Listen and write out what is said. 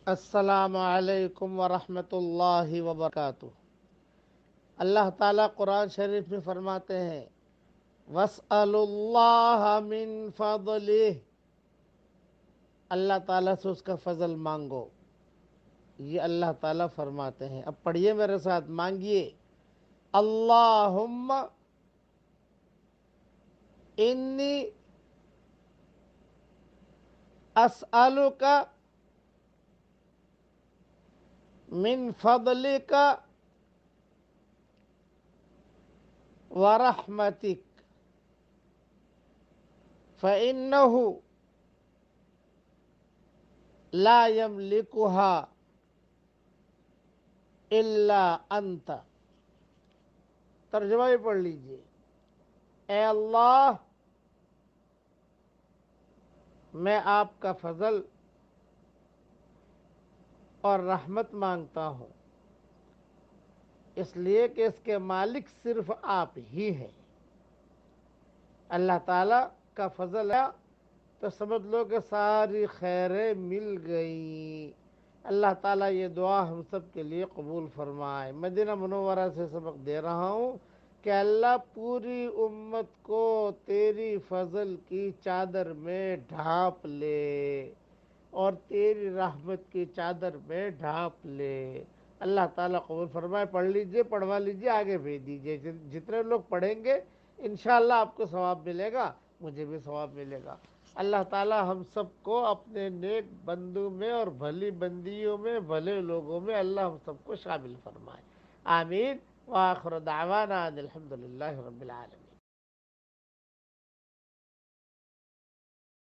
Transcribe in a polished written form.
السلام علیکم ورحمۃ اللہ وبرکاتہ۔ اللہ تعالیٰ قرآن شریف میں فرماتے ہیں وَاسْأَلُوا اللَّهَ مِن فَضْلِهِ، اللہ تعالیٰ سے اس کا فضل مانگو، یہ اللہ تعالیٰ فرماتے ہیں۔ اب پڑھیے میرے ساتھ، مانگیے اللہم انی اسألک من فضلک ورحمتک فإنه لا يملكها الا انت۔ ترجمہ بھی پڑھ لیجئے۔ اے اللہ، میں آپ کا فضل اور رحمت مانگتا ہوں، اس لیے کہ اس کے مالک صرف آپ ہی ہیں۔ اللہ تعالیٰ کا فضل ہے تو سمجھ لو کہ ساری خیریں مل گئیں۔ اللہ تعالیٰ یہ دعا ہم سب کے لیے قبول فرمائے۔ مدینہ منورہ سے سبق دے رہا ہوں کہ اللہ پوری امت کو تیری فضل کی چادر میں ڈھانپ لے اور تیری رحمت کی چادر میں ڈھانپ لے۔ اللہ تعالیٰ قبول فرمائے۔ پڑھ لیجئے، پڑھوا لیجئے، آگے بھیج دیجئے۔ جتنے لوگ پڑھیں گے انشاءاللہ آپ کو ثواب ملے گا، مجھے بھی ثواب ملے گا۔ اللہ تعالیٰ ہم سب کو اپنے نیک بندوں میں اور بھلی بندیوں میں، بھلے لوگوں میں اللہ ہم سب کو شامل فرمائے۔ آمین۔ وآخر دعوانا ان الحمدللہ رب العالمین۔